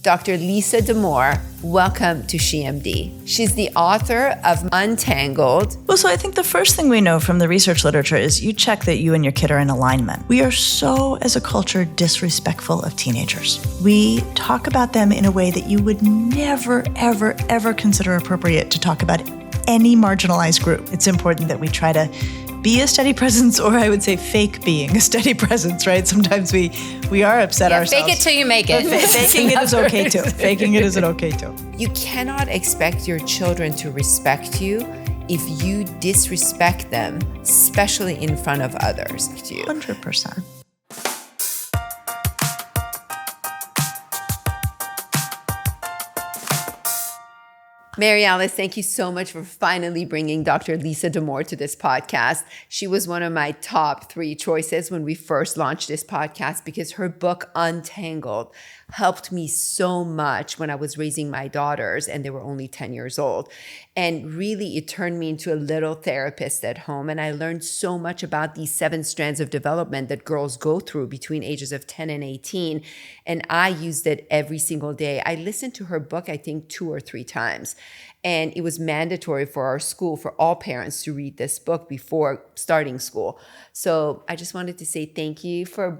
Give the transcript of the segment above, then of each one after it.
Dr. Lisa Damour, welcome to SheMD. She's the author of Untangled. Well, so I think the first thing we know from the research literature is you check that you and your kid are in alignment. We are so, as a culture, disrespectful of teenagers. We talk about them in a way that you would never, ever, ever consider appropriate to talk about any marginalized group. It's important that we try to be a steady presence, or I would say fake being a steady presence, right? Sometimes we are upset ourselves. Fake it till you make it. Faking it is okay too. Faking it is okay too. You cannot expect your children to respect you if you disrespect them, especially in front of others. 100%. Mary Alice, thank you so much for finally bringing Dr. Lisa Damour to this podcast. She was one of my top 3 choices when we first launched this podcast because her book, Untangled, helped me so much when I was raising my daughters and they were only 10 years old. And really, it turned me into a little therapist at home. And I learned so much about these 7 strands of development that girls go through between ages of 10 and 18. And I used it every single day. I listened to her book, I think 2 or 3 times. And it was mandatory for our school, for all parents to read this book before starting school. So I just wanted to say thank you for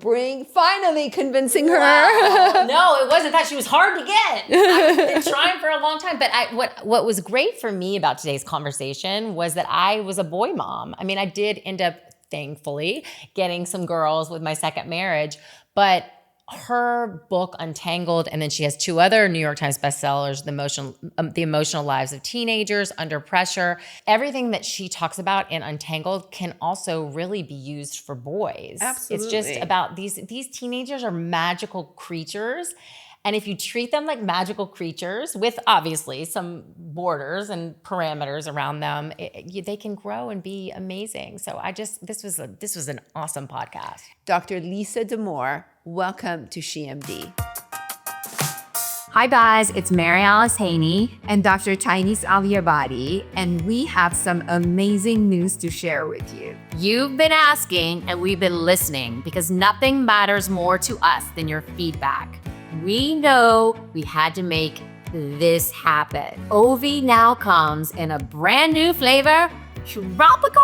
finally convincing her. Wow. No, it wasn't that. She was hard to get. I've been trying for a long time. But what was great for me about today's conversation was that I was a boy mom. I mean, I did end up, thankfully, getting some girls with my second marriage. But her book, Untangled, and then she has 2 other New York Times bestsellers, The Emotional Lives of Teenagers, Under Pressure. Everything that she talks about in Untangled can also really be used for boys. Absolutely. It's just about these teenagers are magical creatures. And if you treat them like magical creatures with obviously some borders and parameters around them, they can grow and be amazing. So this was an awesome podcast. Dr. Lisa Damour, welcome to SheMD. Hi guys, it's Mary Alice Haney and Dr. Thaïs Aliabadi, and we have some amazing news to share with you. You've been asking and we've been listening because nothing matters more to us than your feedback. We know we had to make this happen. OV now comes in a brand new flavor, tropical.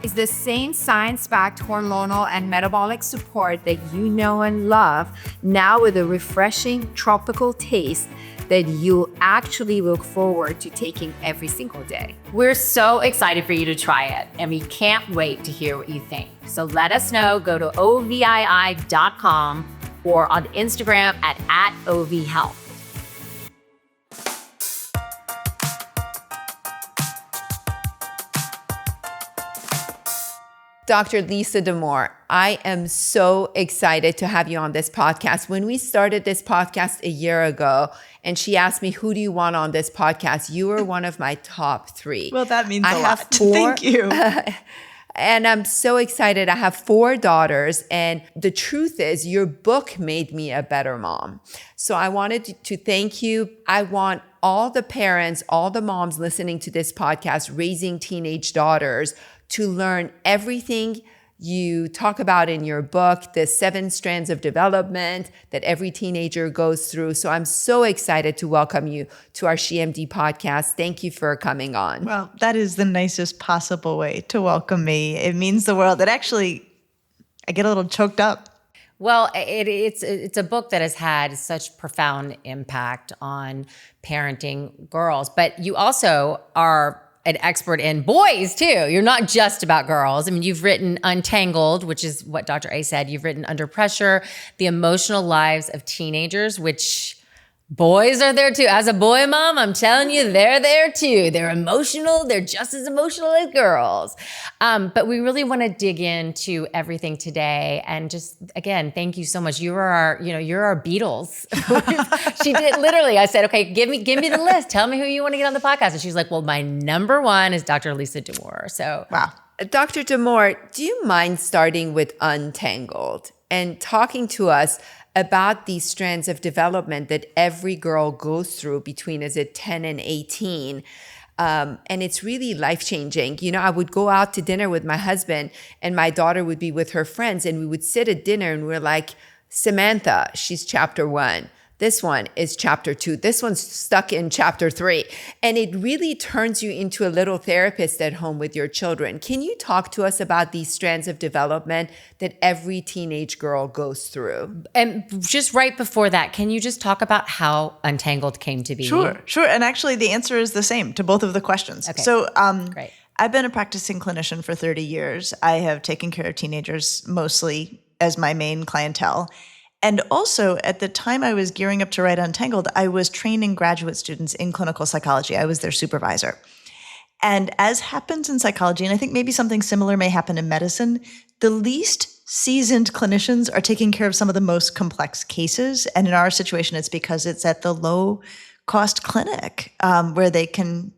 It's the same science-backed hormonal and metabolic support that you know and love, now with a refreshing tropical taste that you'll actually look forward to taking every single day. We're so excited for you to try it, and we can't wait to hear what you think. So let us know. Go to ovii.com or on Instagram at @ovhealth. Dr. Lisa Damour, I am so excited to have you on this podcast. When we started this podcast a year ago, and she asked me, who do you want on this podcast? You were one of my top 3. Well, that means a lot. Thank you. And I'm so excited. I have 4 daughters. And the truth is, your book made me a better mom. So I wanted to thank you. I want all the parents, all the moms listening to this podcast, raising teenage daughters, to learn everything you talk about in your book, the 7 strands of development that every teenager goes through. So I'm so excited to welcome you to our SheMD podcast. Thank you for coming on. Well, that is the nicest possible way to welcome me. It means the world. I get a little choked up. Well, it's a book that has had such profound impact on parenting girls, but you also are an expert in boys too. You're not just about girls. I mean, you've written Untangled, which is what Dr. A said. You've written Under Pressure, The Emotional Lives of Teenagers, which boys are there too. As a boy mom, I'm telling you, they're there too. They're emotional. They're just as emotional as girls. But we really want to dig into everything today. And just, again, thank you so much. You're our Beatles. She did literally, I said, okay, give me the list. Tell me who you want to get on the podcast. And she's like, well, my number 1 is Dr. Lisa Damour. So, wow. Dr. Damour, do you mind starting with Untangled and talking to us about these strands of development that every girl goes through between, 10 and 18? And it's really life-changing. You know, I would go out to dinner with my husband and my daughter would be with her friends and we would sit at dinner and we're like, Samantha, she's chapter 1. This one is chapter 2. This one's stuck in chapter 3. And it really turns you into a little therapist at home with your children. Can you talk to us about these strands of development that every teenage girl goes through? And just right before that, can you just talk about how Untangled came to be? Sure. And actually, the answer is the same to both of the questions. Okay. So Great. I've been a practicing clinician for 30 years. I have taken care of teenagers mostly as my main clientele. And also, at the time I was gearing up to write Untangled, I was training graduate students in clinical psychology. I was their supervisor. And as happens in psychology, and I think maybe something similar may happen in medicine, the least seasoned clinicians are taking care of some of the most complex cases. And in our situation, it's because it's at the low-cost clinic where they can,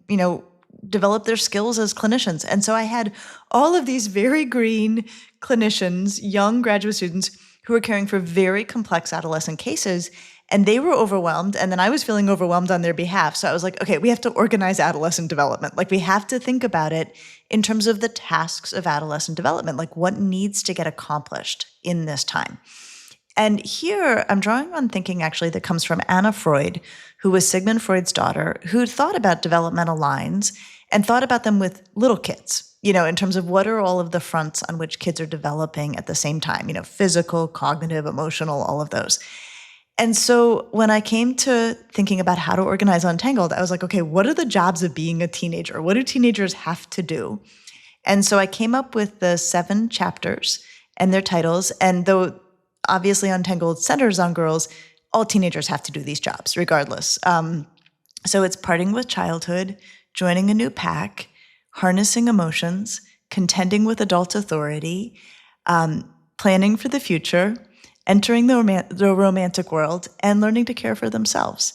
develop their skills as clinicians. And so I had all of these very green clinicians, young graduate students, who were caring for very complex adolescent cases, and they were overwhelmed, and then I was feeling overwhelmed on their behalf. So I was like, okay, we have to organize adolescent development. Like, we have to think about it in terms of the tasks of adolescent development, like what needs to get accomplished in this time. And here I'm drawing on thinking actually that comes from Anna Freud, who was Sigmund Freud's daughter, who thought about developmental lines and thought about them with little kids, in terms of what are all of the fronts on which kids are developing at the same time, physical, cognitive, emotional, all of those. And so when I came to thinking about how to organize Untangled, I was like, okay, what are the jobs of being a teenager? What do teenagers have to do? And so I came up with the 7 chapters and their titles. And though obviously Untangled centers on girls, all teenagers have to do these jobs regardless. So it's parting with childhood, joining a new pack, harnessing emotions, contending with adult authority, planning for the future, entering the romantic world, and learning to care for themselves.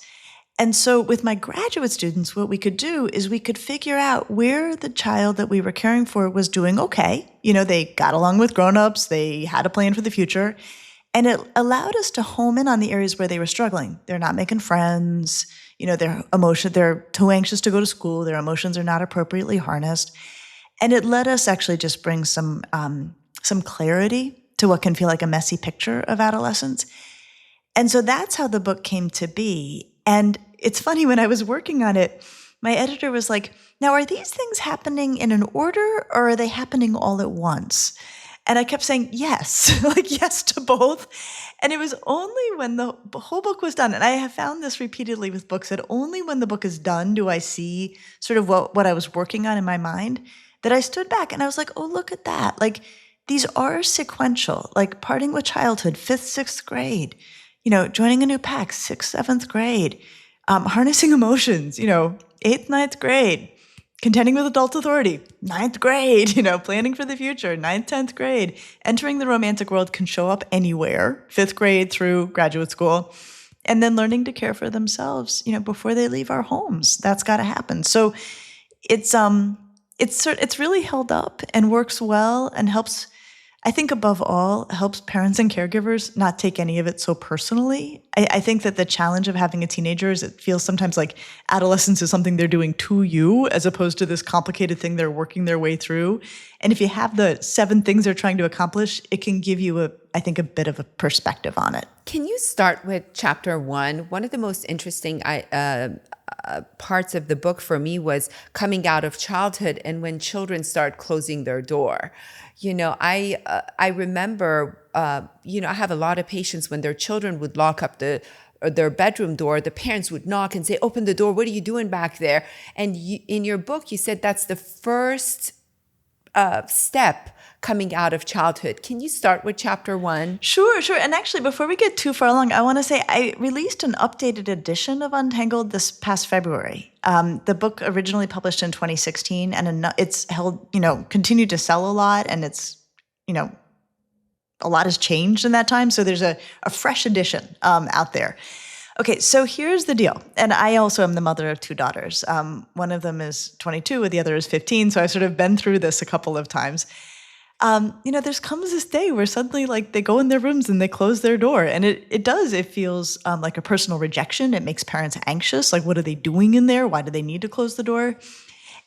And so with my graduate students, what we could do is we could figure out where the child that we were caring for was doing okay. They got along with grownups, they had a plan for the future, and it allowed us to home in on the areas where they were struggling. They're not making friends, they're too anxious to go to school, their emotions are not appropriately harnessed. And it let us actually just bring some clarity to what can feel like a messy picture of adolescence. And so that's how the book came to be. And it's funny, when I was working on it, my editor was like, now, are these things happening in an order or are they happening all at once? And I kept saying yes, like yes to both. And it was only when the whole book was done, and I have found this repeatedly with books, that only when the book is done do I see sort of what I was working on in my mind, that I stood back and I was like, oh, look at that. Like, these are sequential, like parting with childhood, 5th, 6th grade, joining a new pack, 6th, 7th grade, harnessing emotions, 8th, 9th grade, contending with adult authority, 9th grade, planning for the future, 9th, 10th grade. Entering the romantic world can show up anywhere, 5th grade through graduate school. And then learning to care for themselves, before they leave our homes. That's got to happen. So it's really held up and works well and helps, I think above all, helps parents and caregivers not take any of it so personally. I think that the challenge of having a teenager is it feels sometimes like adolescence is something they're doing to you as opposed to this complicated thing they're working their way through. And if you have the 7 things they're trying to accomplish, it can give you I think a bit of a perspective on it. Can you start with chapter 1? One of the most interesting parts of the book for me was coming out of childhood and when children start closing their door. I remember, I have a lot of patients when their children would lock up their bedroom door, the parents would knock and say, open the door, what are you doing back there? And in your book, you said that's the first step coming out of childhood. Can you start with chapter 1? Sure. And actually, before we get too far along, I want to say I released an updated edition of Untangled this past February. The book originally published in 2016, and it's held, continued to sell a lot, and it's, a lot has changed in that time. So there's a fresh edition out there. Okay, so here's the deal. And I also am the mother of 2 daughters. One of them is 22 and the other is 15. So I've sort of been through this a couple of times. There's comes this day where suddenly like they go in their rooms and they close their door. And it feels like a personal rejection. It makes parents anxious. Like, what are they doing in there? Why do they need to close the door?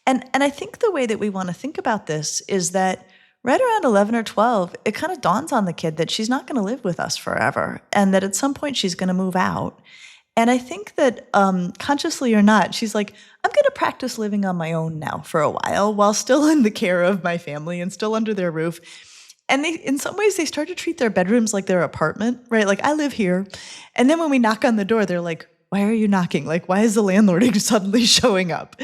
And I think the way that we want to think about this is that right around 11 or 12, it kind of dawns on the kid that she's not going to live with us forever and that at some point she's going to move out. And I think that consciously or not, she's like, I'm going to practice living on my own now for a while still in the care of my family and still under their roof. And they, in some ways, they start to treat their bedrooms like their apartment, right? Like, I live here. And then when we knock on the door, they're like, why are you knocking? Like, why is the landlord suddenly showing up?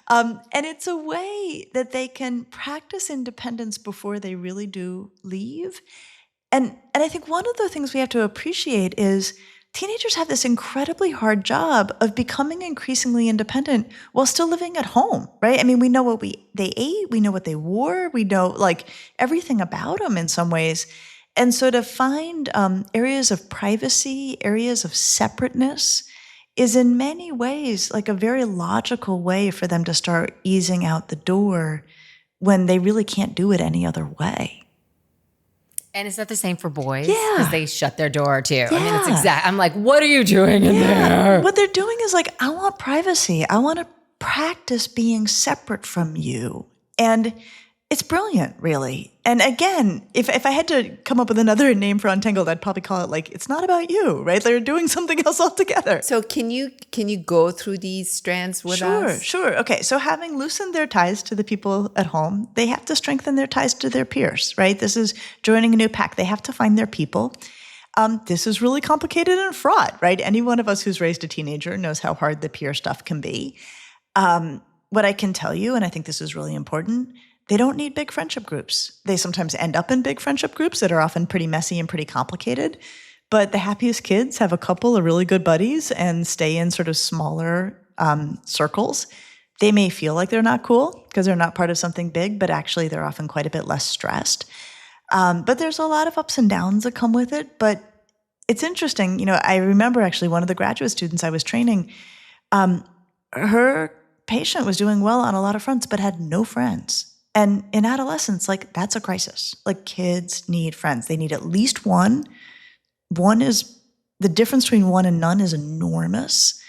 And it's a way that they can practice independence before they really do leave. And I think one of the things we have to appreciate is teenagers have this incredibly hard job of becoming increasingly independent while still living at home, right? I mean, we know what they ate, we know what they wore, we know like everything about them in some ways. And so to find areas of privacy, areas of separateness is in many ways like a very logical way for them to start easing out the door when they really can't do it any other way. And is that the same for boys? Yeah. Because they shut their door too. Yeah. I mean, it's exact. I'm like, what are you doing in there? What they're doing is like, I want privacy. I want to practice being separate from you. And it's brilliant, really. And again, if I had to come up with another name for Untangled, I'd probably call it like, it's not about you, right? They're doing something else altogether. So can you go through these strands with us? Sure. Okay, so having loosened their ties to the people at home, they have to strengthen their ties to their peers, right? This is joining a new pack. They have to find their people. This is really complicated and fraught, right? Any one of us who's raised a teenager knows how hard the peer stuff can be. What I can tell you, and I think this is really important, they don't need big friendship groups. They sometimes end up in big friendship groups that are often pretty messy and pretty complicated. But the happiest kids have a couple of really good buddies and stay in sort of smaller circles. They may feel like they're not cool because they're not part of something big, but actually they're often quite a bit less stressed. But there's a lot of ups and downs that come with it. But it's interesting. You know, I remember actually one of the graduate students I was training, her patient was doing well on a lot of fronts, but had no friends. And in adolescence, like, that's a crisis. Like, kids need friends. They need at least one. The difference between one and none is enormous.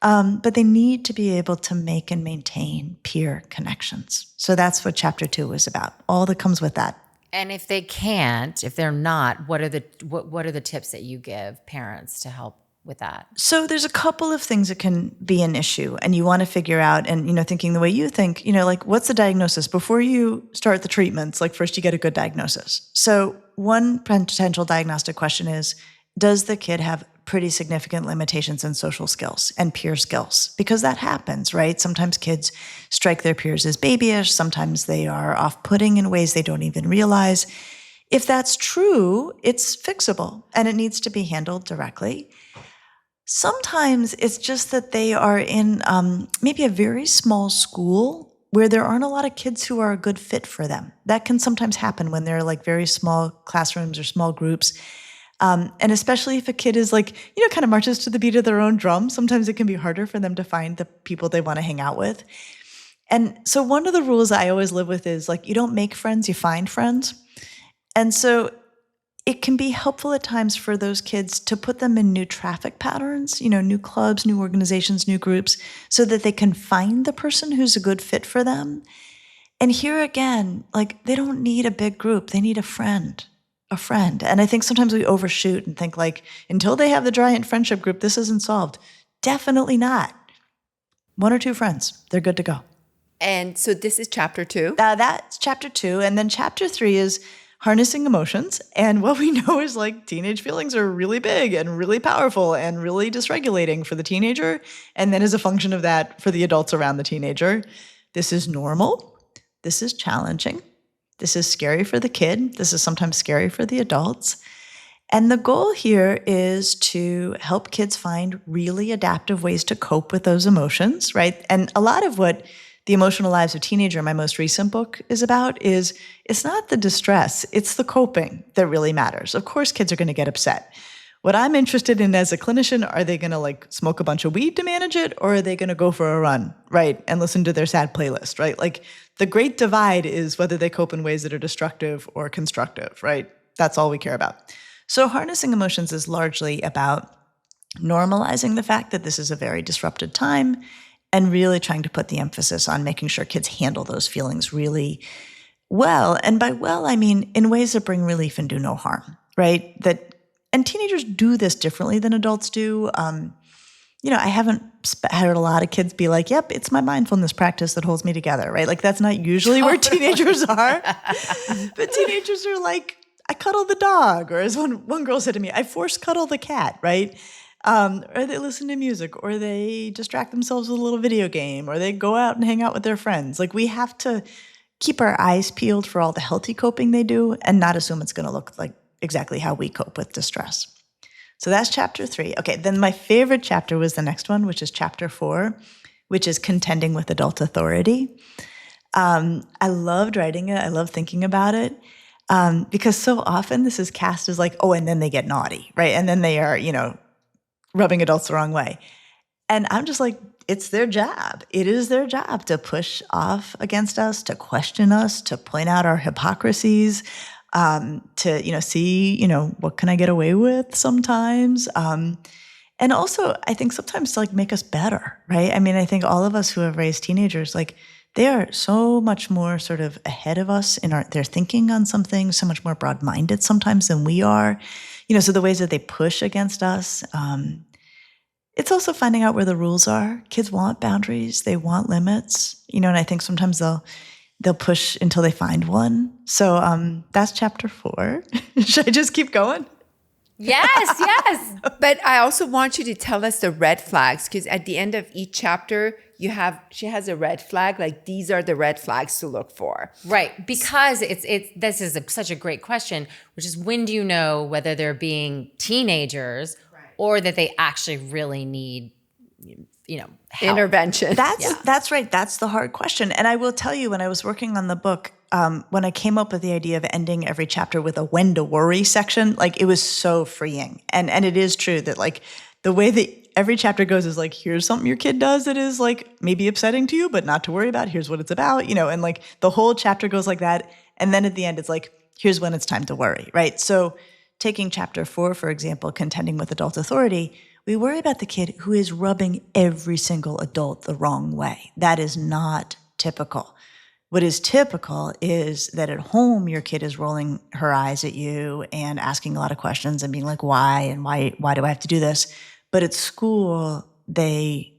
But they need to be able to make and maintain peer connections. So that's what chapter 2 is about. All that comes with that. And if they can't, if they're not, what are the tips that you give parents to help with that? So there's a couple of things that can be an issue, and you want to figure out, and, you know, thinking the way you think, you know, like, what's the diagnosis? Before you start the treatments, like, first you get a good diagnosis. So one potential diagnostic question is, does the kid have pretty significant limitations in social skills and peer skills? Because that happens, right? Sometimes kids strike their peers as babyish. Sometimes they are off-putting in ways they don't even realize. If that's true, it's fixable, and it needs to be handled directly. Sometimes it's just that they are in maybe a very small school where there aren't a lot of kids who are a good fit for them. That can sometimes happen when they're like very small classrooms or small groups. And especially if a kid is like, you know, kind of marches to the beat of their own drum, sometimes it can be harder for them to find the people they want to hang out with. And so one of the rules I always live with is like, you don't make friends, you find friends. And so it can be helpful at times for those kids to put them in new traffic patterns, you know, new clubs, new organizations, new groups, so that they can find the person who's a good fit for them. And here again, like, they don't need a big group. They need a friend. And I think sometimes we overshoot and think like, until they have the giant friendship group, this isn't solved. Definitely not. 1 or 2 friends, they're good to go. And so this is chapter 2? That's chapter 2. And then chapter 3 is harnessing emotions. And what we know is like teenage feelings are really big and really powerful and really dysregulating for the teenager. And then as a function of that, for the adults around the teenager, this is normal. This is challenging. This is scary for the kid. This is sometimes scary for the adults. And the goal here is to help kids find really adaptive ways to cope with those emotions, right? And a lot of what The Emotional Lives of Teenager, my most recent book, is about is it's not the distress, it's the coping that really matters. Of course, kids are going to get upset. What I'm interested in as a clinician, are they going to like smoke a bunch of weed to manage it, or are they going to go for a run, right, and listen to their sad playlist, right? Like the great divide is whether they cope in ways that are destructive or constructive, right? That's all we care about. So harnessing emotions is largely about normalizing the fact that this is a very disrupted time and really trying to put the emphasis on making sure kids handle those feelings really well. And by well, I mean in ways that bring relief and do no harm, right? And teenagers do this differently than adults do. I haven't heard a lot of kids be like, yep, it's my mindfulness practice that holds me together, right? Like that's not usually where teenagers are. But teenagers are like, I cuddle the dog. Or as one girl said to me, I force cuddle the cat, right? Or they listen to music, or they distract themselves with a little video game, or they go out and hang out with their friends. Like we have to keep our eyes peeled for all the healthy coping they do and not assume it's going to look like exactly how we cope with distress. So that's chapter 3. Okay, then my favorite chapter was the next one, which is chapter 4, which is contending with adult authority. I loved writing it. I love thinking about it because so often this is cast as like, oh, and then they get naughty, right? And then they are, rubbing adults the wrong way. And I'm just like, it's their job. It is their job to push off against us, to question us, to point out our hypocrisies, to, see, what can I get away with sometimes? And also, I think sometimes to like make us better, right? I mean, I think all of us who have raised teenagers, like they are so much more sort of ahead of us in their thinking on something, so much more broad-minded sometimes than we are. So the ways that they push against us, it's also finding out where the rules are. Kids want boundaries. They want limits, and I think sometimes they'll push until they find one. So that's chapter 4. Should I just keep going? Yes. But I also want you to tell us the red flags, because at the end of each chapter, she has a red flag. Like these are the red flags to look for. Right. Because this is such a great question, which is when do you know whether they're being teenagers or that they actually really need, help. Intervention. That's right. That's the hard question. And I will tell you, when I was working on the book, when I came up with the idea of ending every chapter with a when to worry section, like it was so freeing. And it is true that like the way that every chapter goes is like, here's something your kid does that is like maybe upsetting to you, but not to worry about. Here's what it's about, and like the whole chapter goes like that. And then at the end, it's like, here's when it's time to worry, right? So taking chapter 4, for example, contending with adult authority, we worry about the kid who is rubbing every single adult the wrong way. That is not typical. What is typical is that at home, your kid is rolling her eyes at you and asking a lot of questions and being like, why? And why do I have to do this? But at school, they,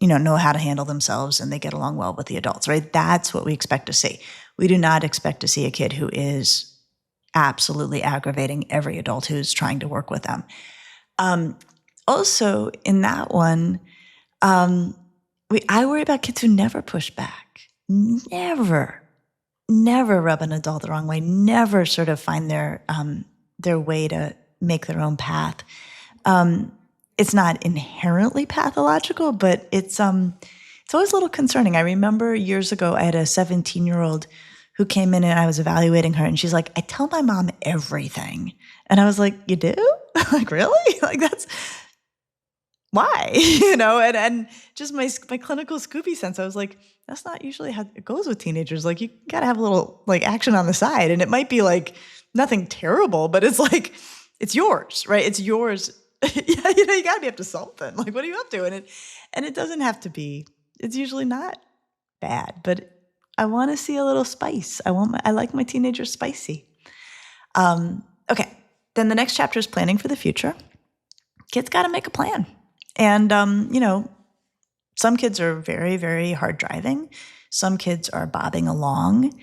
know how to handle themselves and they get along well with the adults, right? That's what we expect to see. We do not expect to see a kid who is absolutely aggravating every adult who's trying to work with them. Also, in that one, I worry about kids who never push back. Never rub an adult the wrong way. Never sort of find their way to make their own path. It's not inherently pathological, but it's always a little concerning. I remember years ago, I had a 17-year-old who came in and I was evaluating her, and she's like, I tell my mom everything. And I was like, you do? Like, really? Like, that's why? And just my clinical Scooby sense, I was like, that's not usually how it goes with teenagers. Like, you got to have a little like action on the side. And it might be like nothing terrible, but it's like, it's yours, right? It's yours. Yeah, you got to be up to something. Like, what are you up to? And it doesn't have to be, it's usually not bad, but I want to see a little spice. I like my teenagers spicy. Okay. Then the next chapter is planning for the future. Kids got to make a plan. And, some kids are very, very hard driving. Some kids are bobbing along.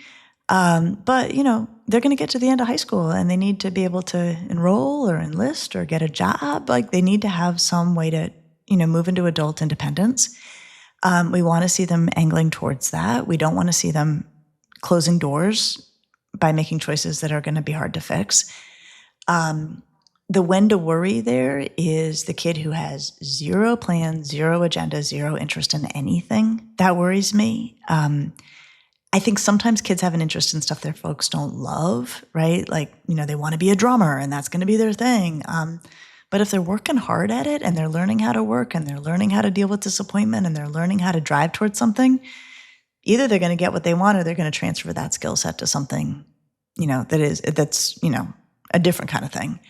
But, they're going to get to the end of high school and they need to be able to enroll or enlist or get a job. Like they need to have some way to, move into adult independence. We want to see them angling towards that. We don't want to see them closing doors by making choices that are going to be hard to fix. The when to worry there is the kid who has zero plan, zero agenda, zero interest in anything. That worries me. I think sometimes kids have an interest in stuff their folks don't love, right? Like, they want to be a drummer and that's going to be their thing. But if they're working hard at it and they're learning how to work and they're learning how to deal with disappointment and they're learning how to drive towards something, either they're going to get what they want or they're going to transfer that skill set to something, that's a different kind of thing.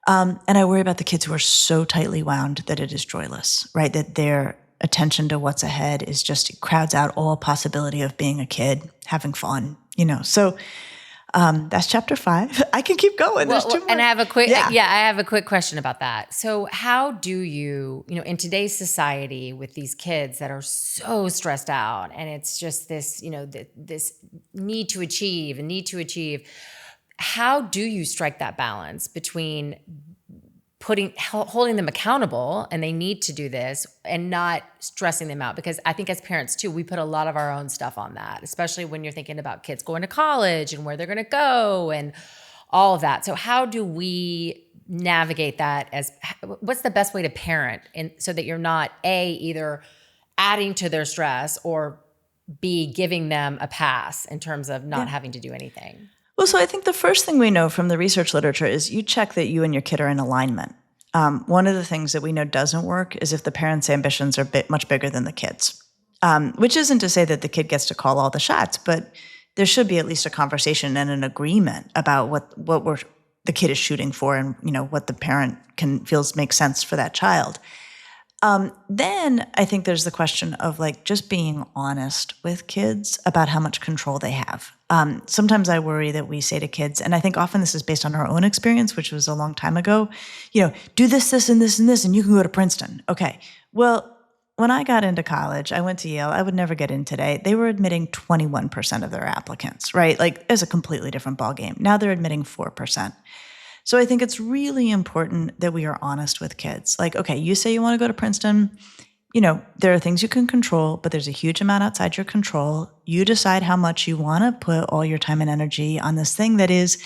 And I worry about the kids who are so tightly wound that it is joyless, right? That their attention to what's ahead is just, it crowds out all possibility of being a kid, having fun, So That's chapter 5. I can keep going. There's two more. And I have a quick, I have a quick question about that. So how do you, in today's society with these kids that are so stressed out and it's just this, this need to achieve, how do you strike that balance between holding them accountable and they need to do this and not stressing them out? Because I think as parents too, we put a lot of our own stuff on that, especially when you're thinking about kids going to college and where they're going to go and all of that. So how do we navigate that? What's the best way to parent so that you're not A, either adding to their stress, or B, giving them a pass in terms of not having to do anything? Well, so I think the first thing we know from the research literature is you check that you and your kid are in alignment. One of the things that we know doesn't work is if the parents' ambitions are much bigger than the kids, which isn't to say that the kid gets to call all the shots, but there should be at least a conversation and an agreement about what the kid is shooting for and what the parent feels makes sense for that child. Then I think there's the question of just being honest with kids about how much control they have. Sometimes I worry that we say to kids, and I think often this is based on our own experience, which was a long time ago, do this, this, and this, and this, and you can go to Princeton. Okay. Well, when I got into college, I went to Yale. I would never get in today. They were admitting 21% of their applicants, right? It's a completely different ballgame. Now they're admitting 4%. So I think it's really important that we are honest with kids. Okay, you say you want to go to Princeton. There are things you can control, but there's a huge amount outside your control. You decide how much you want to put all your time and energy on this thing that is,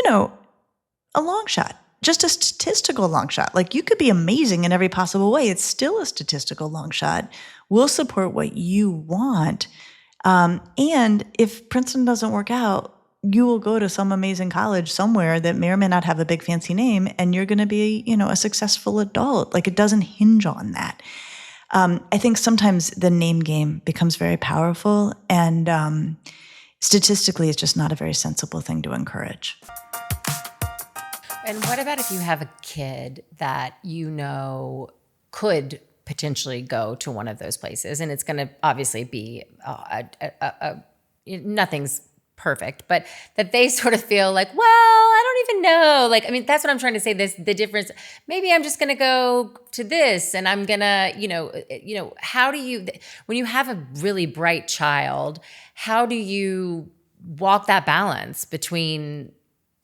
a long shot, just a statistical long shot. You could be amazing in every possible way. It's still a statistical long shot. We'll support what you want. And if Princeton doesn't work out, you will go to some amazing college somewhere that may or may not have a big fancy name, and you're going to be, a successful adult. It doesn't hinge on that. I think sometimes the name game becomes very powerful, and statistically, it's just not a very sensible thing to encourage. And what about if you have a kid that could potentially go to one of those places, and it's going to obviously be nothing's perfect, but that they sort of feel well, I don't even know. That's what I'm trying to say. The difference, maybe I'm just going to go to this and I'm going to, how do you, when you have a really bright child, how do you walk that balance between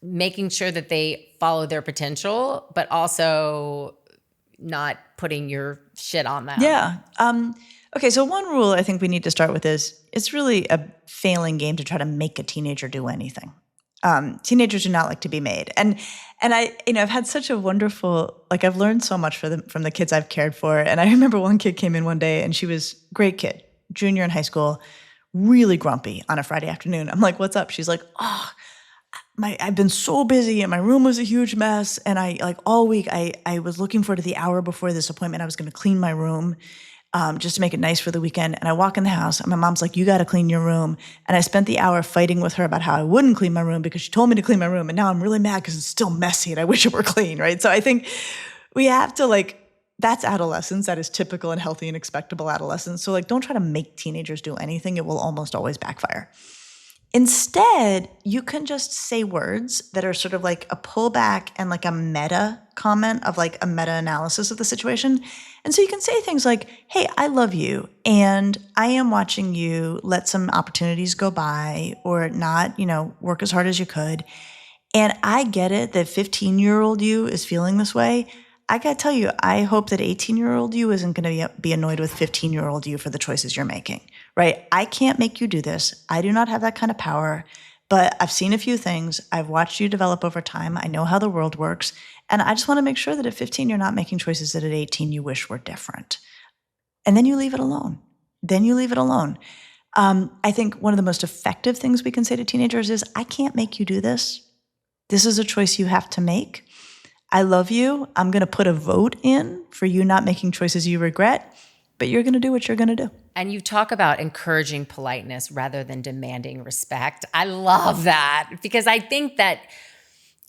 making sure that they follow their potential, but also not putting your shit on them? Yeah. Okay, so one rule I think we need to start with is it's really a failing game to try to make a teenager do anything. Teenagers do not like to be made. And I've had such a wonderful, I've learned so much from the kids I've cared for. And I remember one kid came in one day and she was a great kid, junior in high school, really grumpy on a Friday afternoon. I'm like, what's up? She's like, I've been so busy and my room was a huge mess. And all week I was looking forward to the hour before this appointment. I was going to clean my room. Just to make it nice for the weekend. And I walk in the house and my mom's like, you got to clean your room. And I spent the hour fighting with her about how I wouldn't clean my room because she told me to clean my room. And now I'm really mad because it's still messy and I wish it were clean, right? So I think we have to that's adolescence. That is typical and healthy and expectable adolescence. So don't try to make teenagers do anything. It will almost always backfire. Instead, you can just say words that are sort of a pullback and a meta comment of a meta-analysis of the situation. And so you can say things like, hey, I love you, and I am watching you let some opportunities go by or not, work as hard as you could. And I get it that 15-year-old you is feeling this way. I got to tell you, I hope that 18-year-old you isn't going to be annoyed with 15-year-old you for the choices you're making, right? I can't make you do this. I do not have that kind of power, but I've seen a few things. I've watched you develop over time. I know how the world works. And I just want to make sure that at 15, you're not making choices that at 18 you wish were different. And then you leave it alone. I think one of the most effective things we can say to teenagers is, I can't make you do this. This is a choice you have to make. I love you. I'm going to put a vote in for you not making choices you regret, but you're going to do what you're going to do. And you talk about encouraging politeness rather than demanding respect. I love that because I think that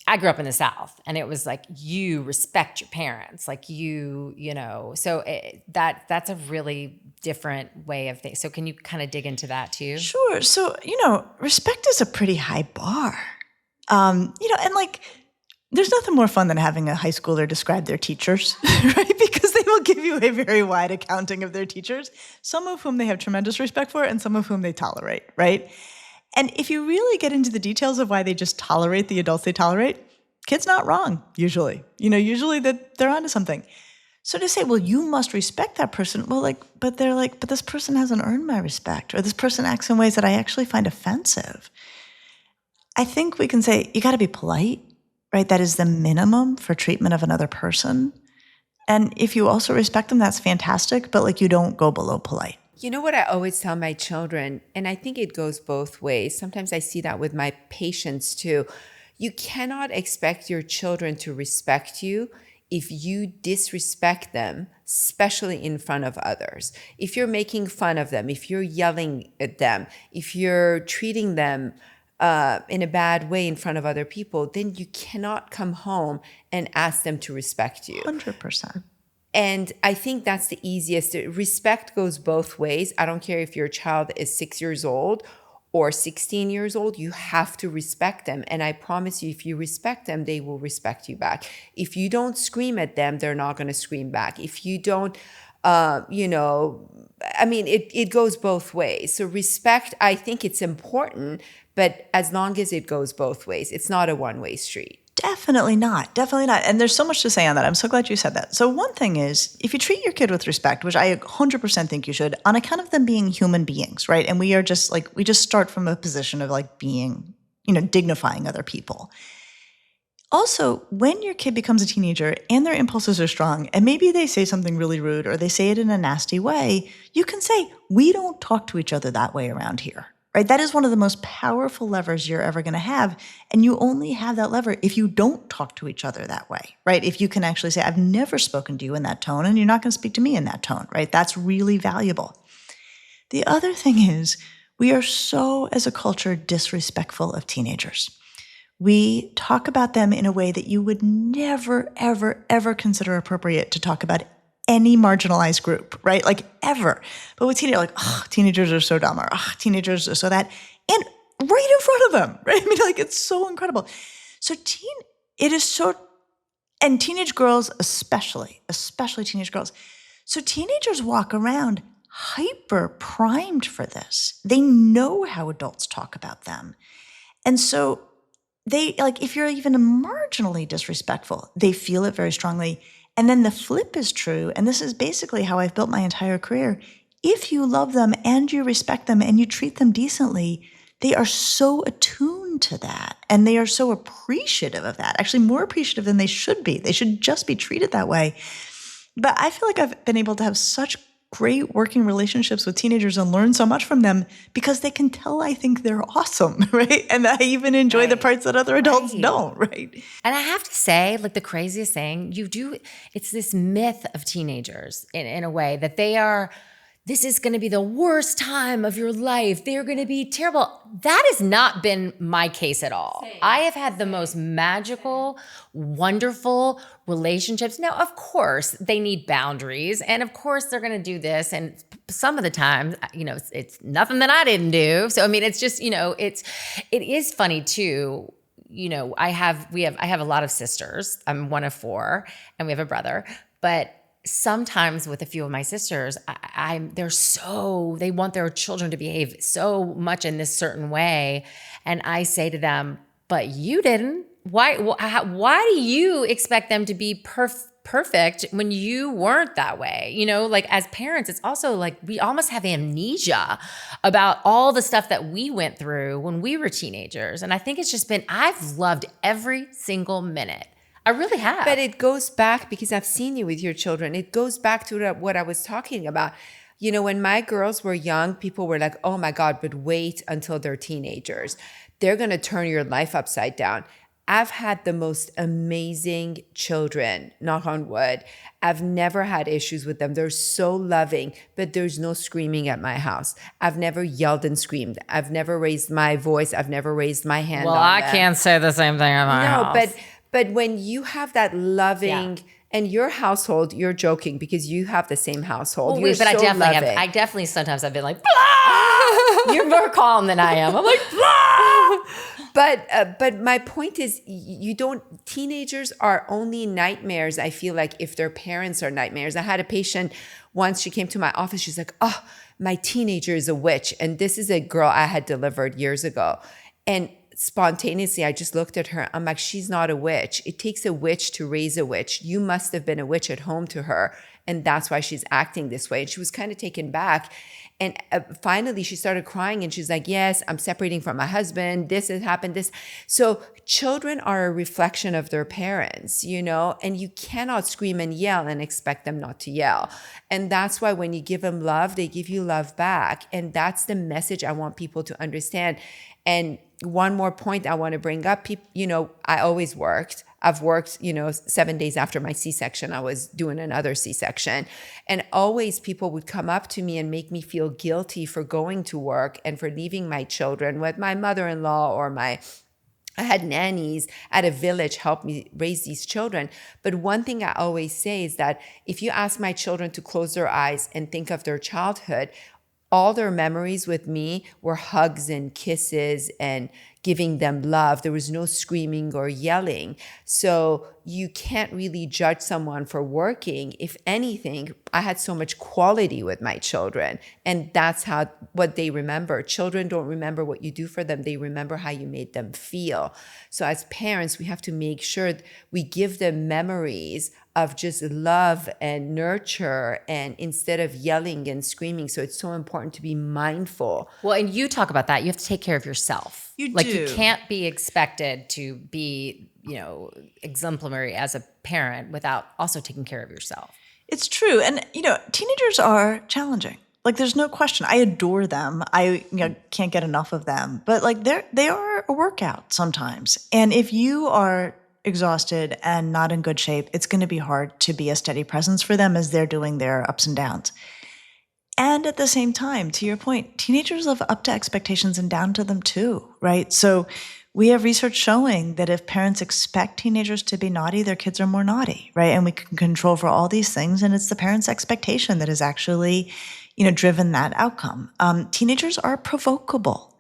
I grew up in the South and it was you respect your parents, so that's a really different way of things. So can you kind of dig into that too? Sure. So, respect is a pretty high bar. And like, there's nothing more fun than having a high schooler describe their teachers, right? Because they will give you a very wide accounting of their teachers, some of whom they have tremendous respect for and some of whom they tolerate, right? And if you really get into the details of why they just tolerate the adults they tolerate, kid's not wrong, usually. Usually that they're onto something. So to say, well, you must respect that person, but this person hasn't earned my respect, or this person acts in ways that I actually find offensive. I think we can say, you got to be polite, right? That is the minimum for treatment of another person. And if you also respect them, that's fantastic, but you don't go below polite. You know what I always tell my children, and I think it goes both ways. Sometimes I see that with my patients too. You cannot expect your children to respect you if you disrespect them, especially in front of others. If you're making fun of them, if you're yelling at them, if you're treating them in a bad way in front of other people, then you cannot come home and ask them to respect you. 100%. And I think that's the easiest. Respect goes both ways. I don't care if your child is 6 years old or 16 years old, you have to respect them. And I promise you, if you respect them, they will respect you back. If you don't scream at them, they're not going to scream back. If you don't, it goes both ways. So respect, I think it's important, but as long as it goes both ways, it's not a one-way street. Definitely not. Definitely not. And there's so much to say on that. I'm so glad you said that. So one thing is, if you treat your kid with respect, which I 100% think you should, on account of them being human beings, right? And we are just we just start from a position of being, dignifying other people. Also, when your kid becomes a teenager and their impulses are strong, and maybe they say something really rude or they say it in a nasty way, you can say, we don't talk to each other that way around here. Right? That is one of the most powerful levers you're ever going to have. And you only have that lever if you don't talk to each other that way, right? If you can actually say, I've never spoken to you in that tone, and you're not going to speak to me in that tone, right? That's really valuable. The other thing is, we are so, as a culture, disrespectful of teenagers. We talk about them in a way that you would never, ever, ever consider appropriate to talk about any marginalized group, right? Ever. But with teenagers, teenagers are so dumb, or teenagers are so that, and right in front of them, right? It's so incredible. So it is so, and teenage girls especially teenage girls. So teenagers walk around hyper primed for this. They know how adults talk about them. And so they, if you're even marginally disrespectful, they feel it very strongly. And then the flip is true, and this is basically how I've built my entire career. If you love them and you respect them and you treat them decently, they are so attuned to that, and they are so appreciative of that, actually more appreciative than they should be. They should just be treated that way. But I feel like I've been able to have such great working relationships with teenagers and learn so much from them because they can tell I think they're awesome, right? And I even enjoy the parts that other adults don't, right? And I have to say, the craziest thing, it's this myth of teenagers in a way that this is going to be the worst time of your life. They're going to be terrible. That has not been my case at all. I have had the most magical, wonderful relationships. Now, of course, they need boundaries. And of course, they're going to do this. And some of the time, it's nothing that I didn't do. So, it's just, it is funny too. I have a lot of sisters. I'm one of 4, and we have a brother. But sometimes with a few of my sisters, they want their children to behave so much in this certain way. And I say to them, but you didn't. Why do you expect them to be perfect when you weren't that way? As parents, it's also we almost have amnesia about all the stuff that we went through when we were teenagers. And I think it's just I've loved every single minute. I really have. But it goes back, because I've seen you with your children, it goes back to what I was talking about. When my girls were young, people were like, oh my God, but wait until they're teenagers. They're going to turn your life upside down. I've had the most amazing children, knock on wood. I've never had issues with them. They're so loving, but there's no screaming at my house. I've never yelled and screamed. I've never raised my voice. I've never raised my hand on them. I can't say the same thing at my house. But when you have that loving And your household, you're joking because you have the same household. Well, You're but I so definitely loving. have. I definitely sometimes I've been like, blah! You're more calm than I am. I'm like, blah! But my point is, you don't. Teenagers are only nightmares. I feel like if their parents are nightmares. I had a patient once. She came to my office. She's like, "Oh, my teenager is a witch," and this is a girl I had delivered years ago, and spontaneously, I just looked at her. I'm like, she's not a witch. It takes a witch to raise a witch. You must have been a witch at home to her. And that's why she's acting this way. And she was kind of taken back. And finally, she started crying and she's like, yes, I'm separating from my husband. This has happened. This. So children are a reflection of their parents, and you cannot scream and yell and expect them not to yell. And that's why when you give them love, they give you love back. And that's the message I want people to understand. And one more point I want to bring up, I always worked. I've worked, 7 days after my C-section, I was doing another C-section. And always people would come up to me and make me feel guilty for going to work and for leaving my children with my mother-in-law or I had nannies at a village help me raise these children. But one thing I always say is that if you ask my children to close their eyes and think of their childhood, all their memories with me were hugs and kisses and giving them love. There was no screaming or yelling. So you can't really judge someone for working. If anything, I had so much quality with my children. And that's what they remember. Children don't remember what you do for them. They remember how you made them feel. So as parents, we have to make sure we give them memories of just love and nurture, and instead of yelling and screaming. So it's so important to be mindful. Well, and you talk about that. You have to take care of yourself. You do. do. You can't be expected to be, exemplary as a parent without also taking care of yourself. It's true. And, teenagers are challenging. Like, there's no question. I adore them. I can't get enough of them. But, they are a workout sometimes. And if you are exhausted and not in good shape, it's going to be hard to be a steady presence for them as they're doing their ups and downs. And at the same time, to your point, teenagers live up to expectations and down to them too, right? So we have research showing that if parents expect teenagers to be naughty, their kids are more naughty, right? And we can control for all these things, and it's the parents' expectation that has actually, driven that outcome. Teenagers are provocable.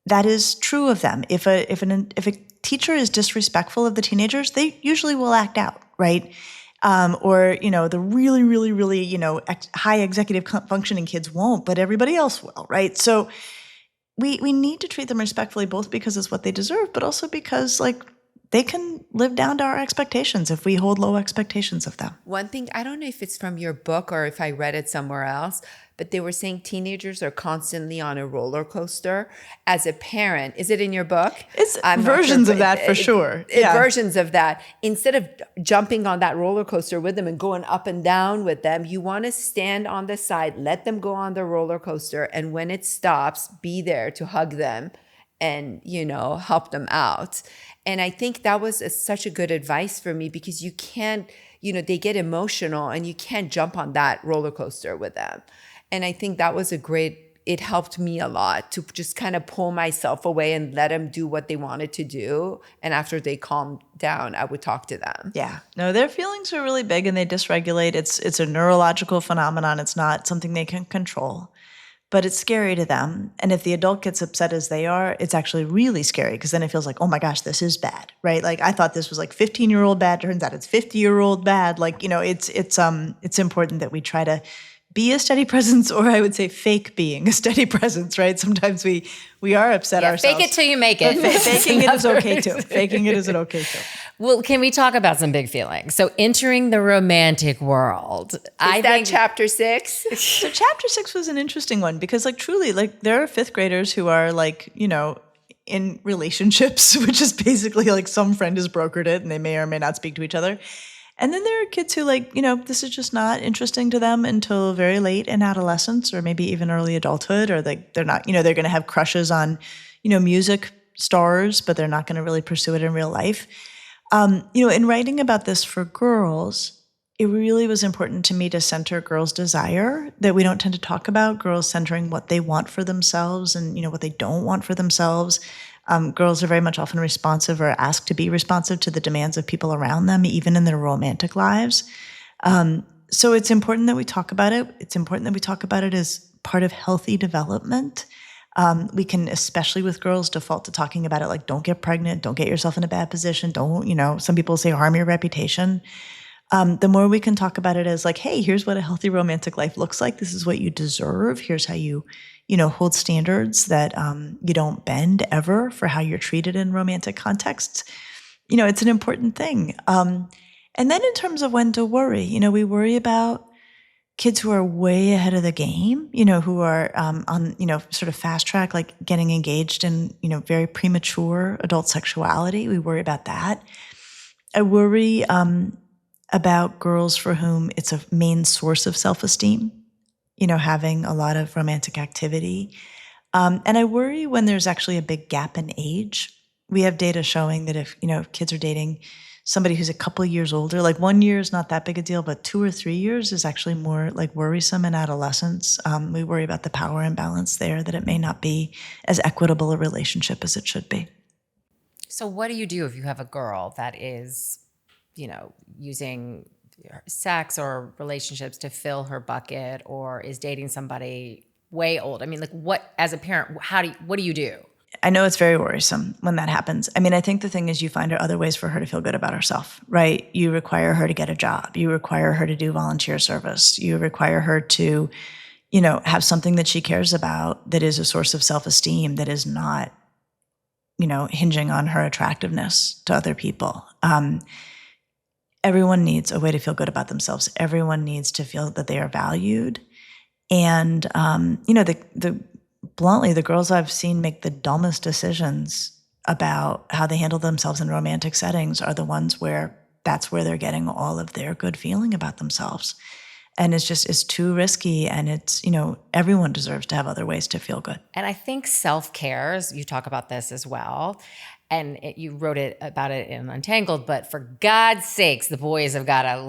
That is true of them. If a teacher is disrespectful of the teenagers, they usually will act out, right? Or, the really, really, really, high executive functioning kids won't, but everybody else will, right? So we need to treat them respectfully, both because it's what they deserve, but also because, they can live down to our expectations if we hold low expectations of them. One thing, I don't know if it's from your book or if I read it somewhere else, but they were saying teenagers are constantly on a roller coaster. As a parent, is it in your book? It's versions of that for sure. Versions of that. Instead of jumping on that roller coaster with them and going up and down with them, you want to stand on the side, let them go on the roller coaster, and when it stops, be there to hug them and, help them out. And I think that was such a good advice for me, because you can't, they get emotional and you can't jump on that roller coaster with them. And I think that was it helped me a lot to just kind of pull myself away and let them do what they wanted to do. And after they calmed down, I would talk to them. Yeah. No, their feelings are really big and they dysregulate. It's a neurological phenomenon. It's not something they can control. But it's scary to them. And if the adult gets upset as they are, it's actually really scary, because then it feels like, oh my gosh, this is bad, right? I thought this was 15-year-old bad. Turns out it's 50-year-old bad. It's important that we try to be a steady presence, or I would say fake being a steady presence, right? Sometimes we are upset ourselves. Fake it till you make it. Faking it is okay too. Faking it is okay too. Well, can we talk about some big feelings? So entering the romantic world. Is that chapter 6? So chapter 6 was an interesting one, because truly, there are fifth graders who are in relationships, which is basically some friend has brokered it and they may or may not speak to each other. And then there are kids who this is just not interesting to them until very late in adolescence, or maybe even early adulthood, or they're not, they're going to have crushes on, music stars, but they're not going to really pursue it in real life. In writing about this for girls, it really was important to me to center girls' desire, that we don't tend to talk about girls centering what they want for themselves and, what they don't want for themselves. Girls are very much often responsive or asked to be responsive to the demands of people around them, even in their romantic lives. So it's important that we talk about it. It's important that we talk about it as part of healthy development. We can, especially with girls, default to talking about it like, don't get pregnant, don't get yourself in a bad position, don't, some people say harm your reputation. The more we can talk about it as like, hey, here's what a healthy romantic life looks like. This is what you deserve. Here's how you hold standards that you don't bend ever for how you're treated in romantic contexts. It's an important thing. And then in terms of when to worry, we worry about kids who are way ahead of the game, who are on, sort of fast track, like getting engaged in, very premature adult sexuality. We worry about that. I worry about girls for whom it's a main source of self-esteem, having a lot of romantic activity. And I worry when there's actually a big gap in age. We have data showing that if kids are dating somebody who's a couple of years older, like 1 year is not that big a deal, but 2 or 3 years is actually more like worrisome in adolescence. We worry about the power imbalance there, that it may not be as equitable a relationship as it should be. So what do you do if you have a girl that is, using sex or relationships to fill her bucket, or is dating somebody way old? I mean, like, what, as a parent, what do you do? I know it's very worrisome when that happens. I mean, I think the thing is you find other ways for her to feel good about herself, right? You require her to get a job. You require her to do volunteer service. You require her to, have something that she cares about that is a source of self-esteem, that is not, hinging on her attractiveness to other people. Everyone needs a way to feel good about themselves. Everyone needs to feel that they are valued. And, bluntly, the girls I've seen make the dumbest decisions about how they handle themselves in romantic settings are the ones where that's where they're getting all of their good feeling about themselves. And it's too risky. And it's, everyone deserves to have other ways to feel good. And I think self-care, you talk about this as well. And you wrote about it in Untangled, but for God's sakes, the boys have got to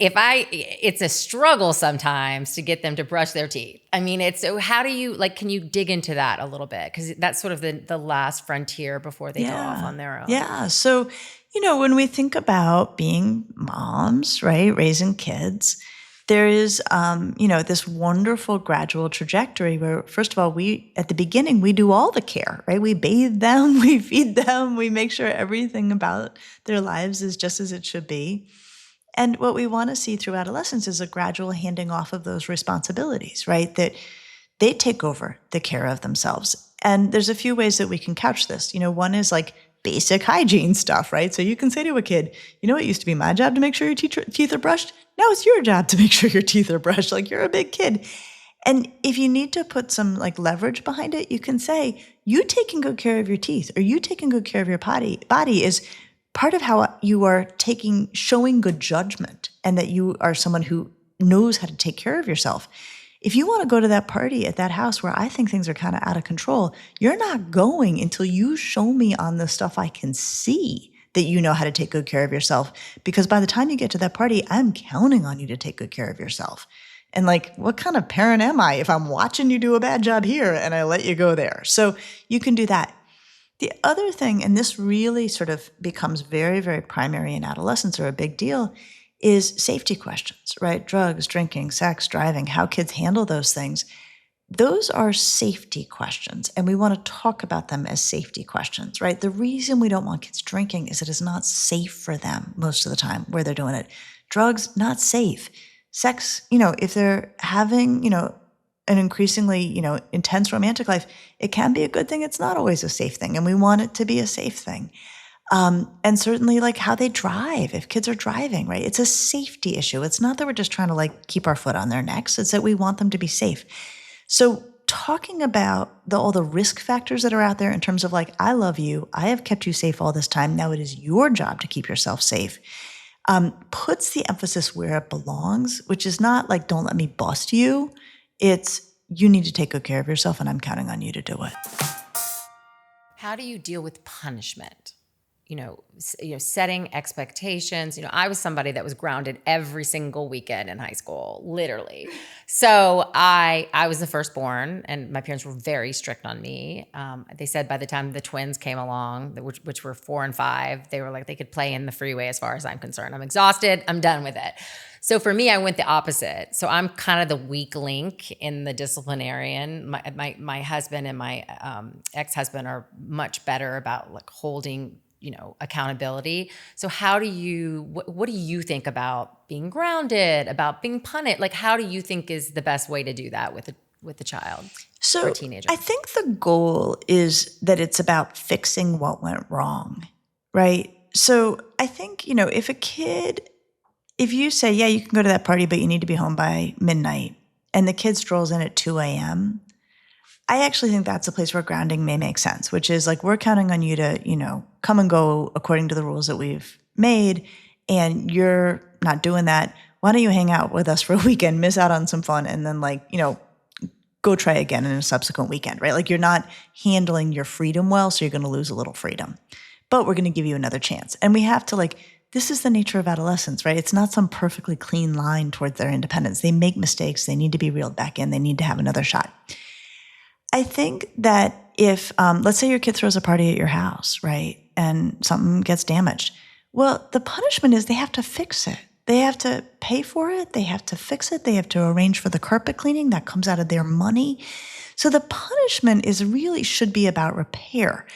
it's a struggle sometimes to get them to brush their teeth. I mean, how do you, can you dig into that a little bit? Because that's sort of the last frontier before they go off on their own. Yeah. So, when we think about being moms, right, raising kids, there is, this wonderful gradual trajectory where, first of all, at the beginning, we do all the care, right? We bathe them, we feed them, we make sure everything about their lives is just as it should be. And what we want to see through adolescence is a gradual handing off of those responsibilities, right? That they take over the care of themselves. And there's a few ways that we can couch this. One is like basic hygiene stuff, right? So you can say to a kid, it used to be my job to make sure your teeth are brushed. Now it's your job to make sure your teeth are brushed. Like, you're a big kid. And if you need to put some leverage behind it, you can say, you taking good care of your teeth or you taking good care of your body is part of how you are showing good judgment, and that you are someone who knows how to take care of yourself. If you want to go to that party at that house where I think things are kind of out of control, you're not going until you show me on the stuff I can see that you know how to take good care of yourself. Because by the time you get to that party, I'm counting on you to take good care of yourself. And what kind of parent am I if I'm watching you do a bad job here and I let you go there? So you can do that. The other thing, and this really sort of becomes very, very primary in adolescence, or a big deal, is safety questions, right? Drugs, drinking, sex, driving, how kids handle those things. Those are safety questions, and we want to talk about them as safety questions, right? The reason we don't want kids drinking is it is not safe for them most of the time where they're doing it. Drugs, not safe. Sex, if they're having, an increasingly, intense romantic life, it can be a good thing. It's not always a safe thing, and we want it to be a safe thing. And certainly how they drive, if kids are driving, right? It's a safety issue. It's not that we're just trying to keep our foot on their necks. It's that we want them to be safe. So talking about all the risk factors that are out there in terms of I love you, I have kept you safe all this time, now it is your job to keep yourself safe, puts the emphasis where it belongs, which is not don't let me bust you. It's you need to take good care of yourself and I'm counting on you to do it. How do you deal with punishment? setting expectations. I was somebody that was grounded every single weekend in high school, literally. So I was the firstborn, and my parents were very strict on me. They said by the time the twins came along, which were 4 and 5, they were like, they could play in the freeway as far as I'm concerned. I'm exhausted. I'm done with it. So for me, I went the opposite. So I'm kind of the weak link in the disciplinarian. My husband and my ex-husband are much better about like holding accountability. So how do you, what do you think about being grounded, about being punished? Like, how do you think is the best way to do that with a child or a teenager? I think the goal is that it's about fixing what went wrong, right? So I think, if you say, yeah, you can go to that party, but you need to be home by midnight, and the kid strolls in at 2 a.m., I actually think that's a place where grounding may make sense, which is like, we're counting on you to, come and go according to the rules that we've made, and you're not doing that. Why don't you hang out with us for a weekend, miss out on some fun, and then go try again in a subsequent weekend, right? Like, you're not handling your freedom well, so you're going to lose a little freedom. But we're going to give you another chance. And we have to this is the nature of adolescence, right? It's not some perfectly clean line towards their independence. They make mistakes. They need to be reeled back in. They need to have another shot. I think that if, let's say your kid throws a party at your house, right, and something gets damaged, well, the punishment is they have to fix it. They have to pay for it. They have to fix it. They have to arrange for the carpet cleaning. That comes out of their money. So the punishment should be about repair.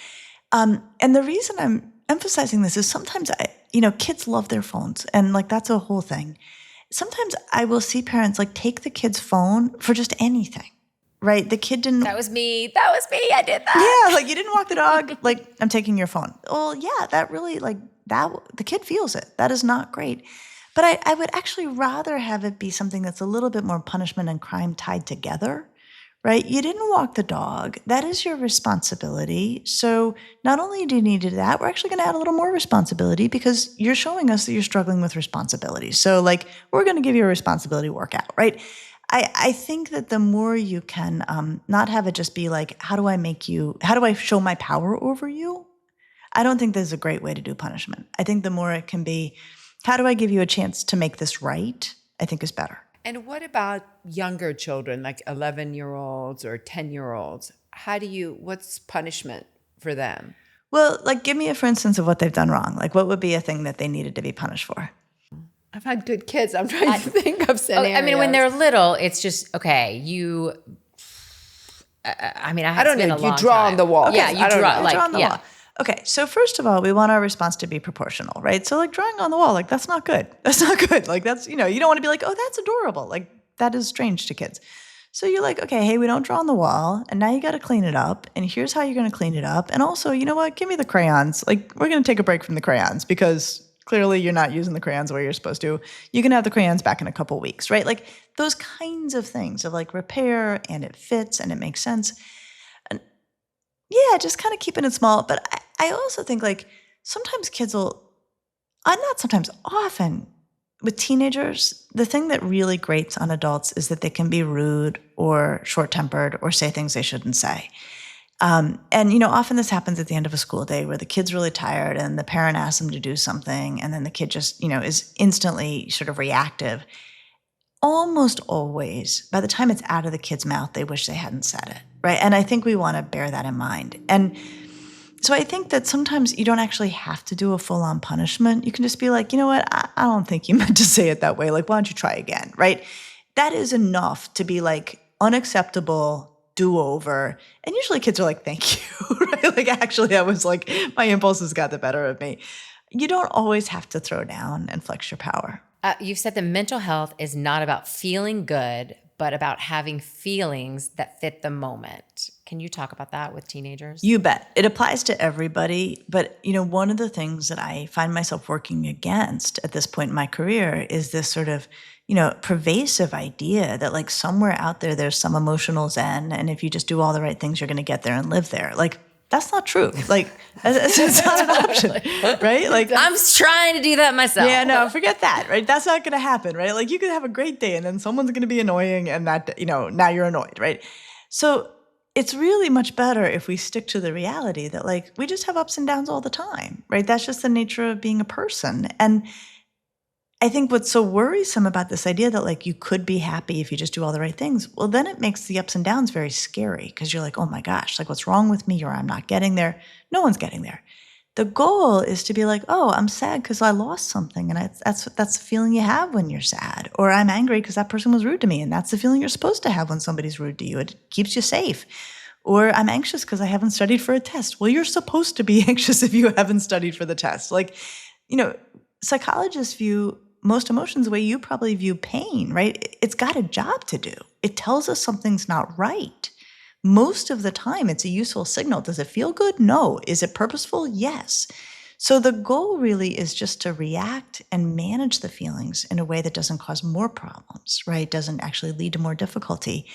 And the reason I'm emphasizing this is sometimes kids love their phones, and that's a whole thing. Sometimes I will see parents take the kid's phone for just anything. Right? The kid didn't. That was me. I did that. Yeah. You didn't walk the dog. I'm taking your phone. Well, yeah, that really the kid feels it. That is not great. But I would actually rather have it be something that's a little bit more punishment and crime tied together, right? You didn't walk the dog. That is your responsibility. So not only do you need to do that, we're actually going to add a little more responsibility because you're showing us that you're struggling with responsibility. So we're going to give you a responsibility workout, right? I think that the more you can not have it just be how do I show my power over you? I don't think there's a great way to do punishment. I think the more it can be, how do I give you a chance to make this right? I think is better. And what about younger children, like 11-year-olds or 10-year-olds? What's punishment for them? Well, give me a for instance of what they've done wrong. What would be a thing that they needed to be punished for? I've had good kids. I'm trying to think of scenarios. I mean, when they're little, it's just, okay, I don't know. You draw on the wall. Yeah, you draw. Draw on the wall. Okay, so first of all, we want our response to be proportional, right? So drawing on the wall, that's not good. That's not good. That's, you don't want to be oh, that's adorable. That is strange to kids. So you're okay, hey, we don't draw on the wall, and now you got to clean it up, and here's how you're going to clean it up. And also, you know what? Give me the crayons. We're going to take a break from the crayons because clearly you're not using the crayons the way you're supposed to. You can have the crayons back in a couple weeks, right? Those kinds of things of repair, and it fits and it makes sense. And yeah, just kind of keeping it small. But I also think sometimes kids often with teenagers, the thing that really grates on adults is that they can be rude or short-tempered or say things they shouldn't say. And, often this happens at the end of a school day where the kid's really tired and the parent asks them to do something, and then the kid just, is instantly sort of reactive. Almost always, by the time it's out of the kid's mouth, they wish they hadn't said it, right? And I think we want to bear that in mind. And so I think that sometimes you don't actually have to do a full-on punishment. You can just be you know what? I don't think you meant to say it that way. Why don't you try again, right? That is enough to be unacceptable, do-over. And usually kids are thank you, right? Actually, that was my impulses got the better of me. You don't always have to throw down and flex your power. You've said that mental health is not about feeling good, but about having feelings that fit the moment. Can you talk about that with teenagers? You bet. It applies to everybody. But, one of the things that I find myself working against at this point in my career is this sort of, pervasive idea that somewhere out there's some emotional zen. And if you just do all the right things, you're going to get there and live there. That's not true. It's not an option, right? I'm trying to do that myself. Yeah, no, forget that, right? That's not going to happen, right? You could have a great day and then someone's going to be annoying and that, now you're annoyed, right? So it's really much better if we stick to the reality that like we just have ups and downs all the time, right? That's just the nature of being a person. And I think what's so worrisome about this idea that like you could be happy if you just do all the right things, well, then it makes the ups and downs very scary because you're like, oh my gosh, like what's wrong with me, or I'm not getting there. No one's getting there. The goal is to be like, oh, I'm sad because I lost something, and that's the feeling you have when you're sad. Or I'm angry because that person was rude to me, and that's the feeling you're supposed to have when somebody's rude to you. It keeps you safe. Or I'm anxious because I haven't studied for a test. Well, you're supposed to be anxious if you haven't studied for the test. Like, psychologists view most emotions the way you probably view pain, right? It's got a job to do. It tells us something's not right. Most of the time, it's a useful signal. Does it feel good? No. Is it purposeful? Yes. So the goal really is just to react and manage the feelings in a way that doesn't cause more problems, right? Doesn't actually lead to more difficulty.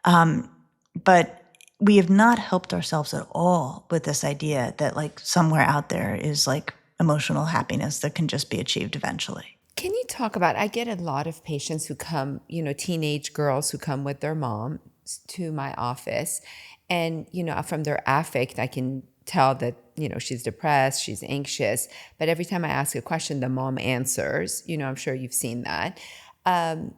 But we have not helped ourselves at all with this idea that like somewhere out there is like emotional happiness that can just be achieved eventually. Can you talk about, I get a lot of patients who come, teenage girls who come with their mom to my office, and, from their affect, I can tell that, she's depressed, she's anxious, but every time I ask a question, the mom answers, I'm sure you've seen that. And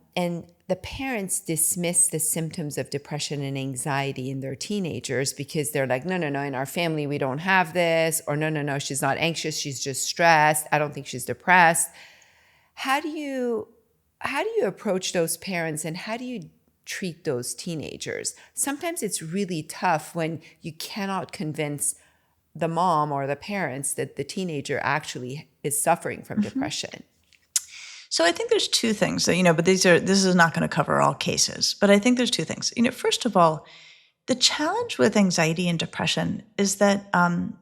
the parents dismiss the symptoms of depression and anxiety in their teenagers because they're like, no, in our family, we don't have this, or no, she's not anxious, she's just stressed. I don't think she's depressed. How do you approach those parents, and how do you treat those teenagers? Sometimes it's really tough when you cannot convince the mom or the parents that the teenager actually is suffering from depression. So I think there's two things that, but this is not going to cover all cases, but I think there's two things. First of all, the challenge with anxiety and depression is that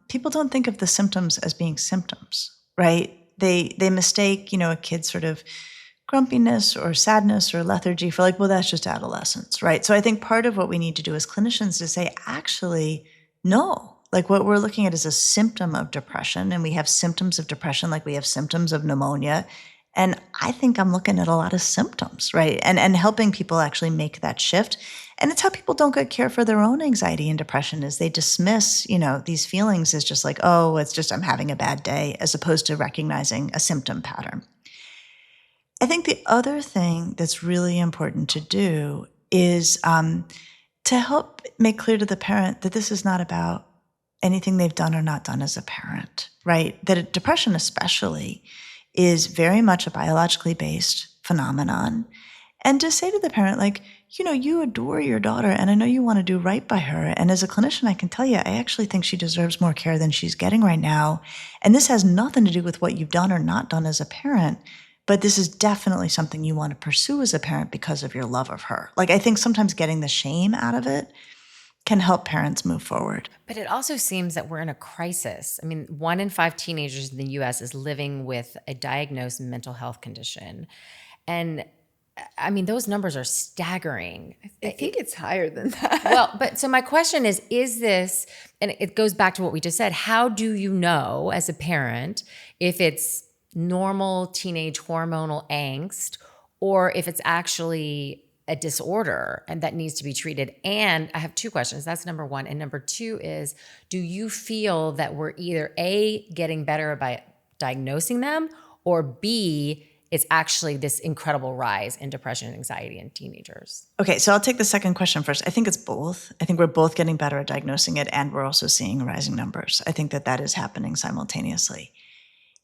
people don't think of the symptoms as being symptoms, right? They mistake, a kid's sort of grumpiness or sadness or lethargy for like, well, that's just adolescence, right? So I think part of what we need to do as clinicians is say, actually, no. Like what we're looking at is a symptom of depression, and we have symptoms of depression like we have symptoms of pneumonia. And I think I'm looking at a lot of symptoms, right? And helping people actually make that shift. And it's how people don't get care for their own anxiety and depression is they dismiss, these feelings as just like, oh, it's just I'm having a bad day, as opposed to recognizing a symptom pattern. I think the other thing that's really important to do is to help make clear to the parent that this is not about anything they've done or not done as a parent, right? That depression especially is very much a biologically based phenomenon. And to say to the parent, like, you adore your daughter and I know you want to do right by her. And as a clinician, I can tell you, I actually think she deserves more care than she's getting right now. And this has nothing to do with what you've done or not done as a parent. But this is definitely something you want to pursue as a parent because of your love of her. Like, I think sometimes getting the shame out of it can help parents move forward. But it also seems that we're in a crisis. I mean, 1 in 5 teenagers in the US is living with a diagnosed mental health condition. And I mean, those numbers are staggering. I think it's higher than that. Well, but so my question is this, and it goes back to what we just said, how do you know as a parent if it's normal teenage hormonal angst or if it's actually a disorder and that needs to be treated? And I have 2 questions. That's number 1. And number 2 is, do you feel that we're either A, getting better by diagnosing them, or B, it's actually this incredible rise in depression and anxiety in teenagers? Okay, so I'll take the second question first. I think it's both. I think we're both getting better at diagnosing it, and we're also seeing rising numbers. I think that is happening simultaneously.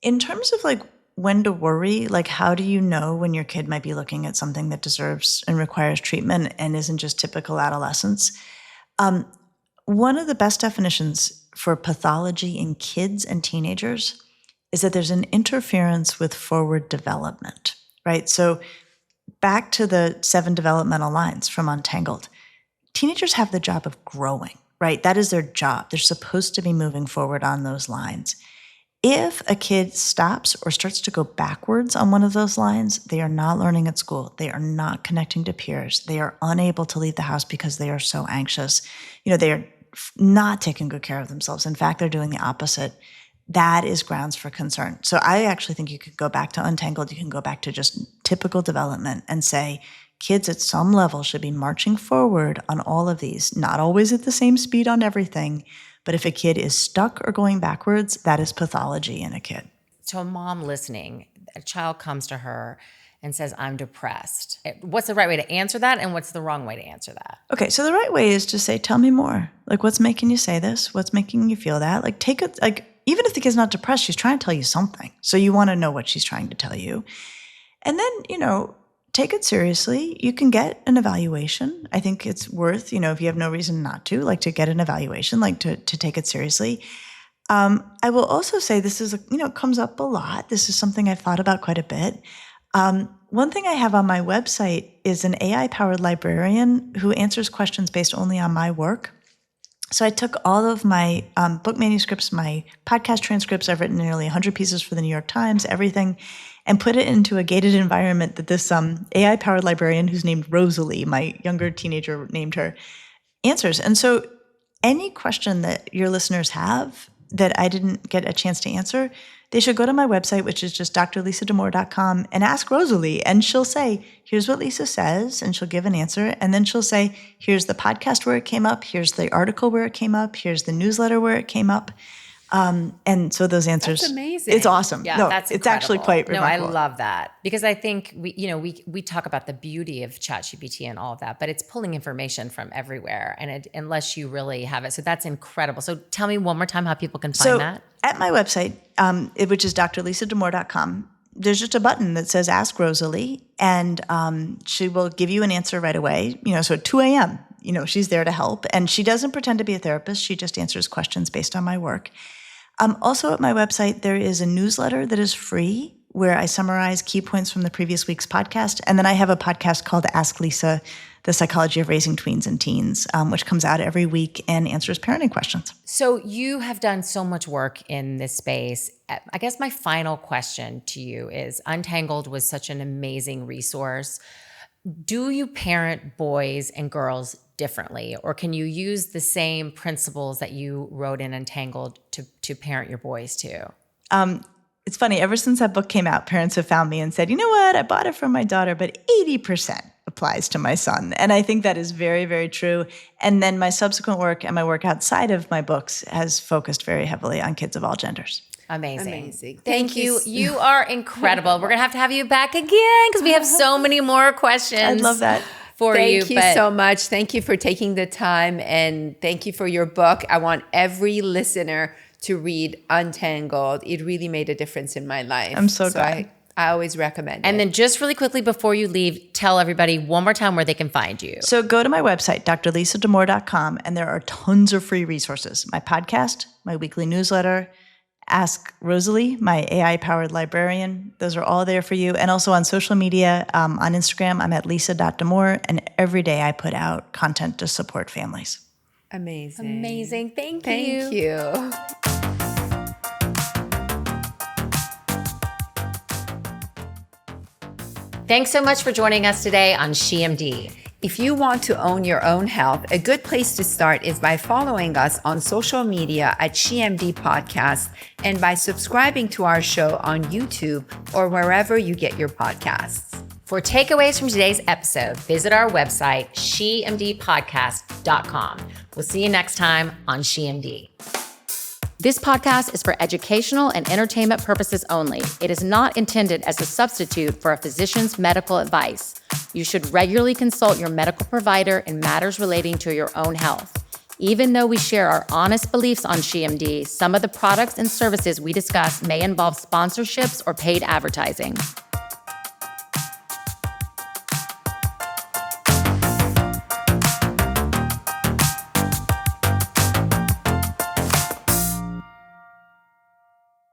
In terms of like when to worry, like how do you know when your kid might be looking at something that deserves and requires treatment and isn't just typical adolescence? One of the best definitions for pathology in kids and teenagers is that there's an interference with forward development, right? So back to the 7 developmental lines from Untangled, teenagers have the job of growing, right? That is their job. They're supposed to be moving forward on those lines. If a kid stops or starts to go backwards on one of those lines, they are not learning at school. They are not connecting to peers. They are unable to leave the house because they are so anxious. They are not taking good care of themselves. In fact, they're doing the opposite. That is grounds for concern. So I actually think you could go back to Untangled. You can go back to just typical development and say, Kids at some level should be marching forward on all of these, not always at the same speed on everything, but if a kid is stuck or going backwards, that is pathology in a kid. To a mom listening, a child comes to her and says, I'm depressed. What's the right way to answer that, and what's the wrong way to answer that? Okay, so the right way is to say, tell me more. Like, what's making you say this? What's making you feel that? Like, take it, like, even if the kid's not depressed, she's trying to tell you something. So you want to know what she's trying to tell you. And then, take it seriously. You can get an evaluation. I think it's worth, if you have no reason not to, like, to get an evaluation, like to take it seriously. I will also say this is, comes up a lot. This is something I've thought about quite a bit. One thing I have on my website is an AI-powered librarian who answers questions based only on my work. So I took all of my book manuscripts, my podcast transcripts, I've written nearly 100 pieces for the New York Times, everything, and put it into a gated environment that this AI-powered librarian, who's named Rosalie, my younger teenager named her, answers. And so any question that your listeners have that I didn't get a chance to answer, they should go to my website, which is just drlisadamour.com, and ask Rosalie. And she'll say, here's what Lisa says, and she'll give an answer. And then she'll say, here's the podcast where it came up, here's the article where it came up, here's the newsletter where it came up. And so those answers, That's amazing. It's awesome. Yeah, No, that's it's actually quite remarkable. No, I love that, because I think we talk about the beauty of ChatGPT and all of that, but it's pulling information from everywhere, and unless you really have it, so that's incredible. So tell me one more time how people can find that. At my website, which is drlisadamour.com, there's just a button that says Ask Rosalie, and she will give you an answer right away. So at 2 a.m., she's there to help, and she doesn't pretend to be a therapist. She just answers questions based on my work. Also at my website, there is a newsletter that is free where I summarize key points from the previous week's podcast. And then I have a podcast called Ask Lisa, The Psychology of Raising Tweens and Teens, which comes out every week and answers parenting questions. So you have done so much work in this space. I guess my final question to you is, Untangled was such an amazing resource. Do you parent boys and girls differently, or can you use the same principles that you wrote in Untangled to parent your boys too? It's funny, ever since that book came out, parents have found me and said, you know what, I bought it for my daughter, but 80% applies to my son. And I think that is very, very true. And then my subsequent work and my work outside of my books has focused very heavily on kids of all genders. Amazing. Thank you. You are incredible. We're going to have you back again because we have so many more questions. I'd love that. Thank you so much. Thank you for taking the time, and thank you for your book. I want every listener to read Untangled. It really made a difference in my life. I'm so glad. I always recommend it. And then just really quickly before you leave, tell everybody one more time where they can find you. So go to my website, drlisadamour.com, and there are tons of free resources. My podcast, my weekly newsletter, Ask Rosalie, my AI-powered librarian. Those are all there for you. And also on social media, on Instagram, I'm at lisa.damour, and every day I put out content to support families. Amazing. Thank you. Thanks so much for joining us today on SheMD. If you want to own your own health, a good place to start is by following us on social media at SheMD Podcast and by subscribing to our show on YouTube or wherever you get your podcasts. For takeaways from today's episode, visit our website, shemdpodcast.com. We'll see you next time on SheMD. This podcast is for educational and entertainment purposes only. It is not intended as a substitute for a physician's medical advice. You should regularly consult your medical provider in matters relating to your own health. Even though we share our honest beliefs on SheMD, some of the products and services we discuss may involve sponsorships or paid advertising.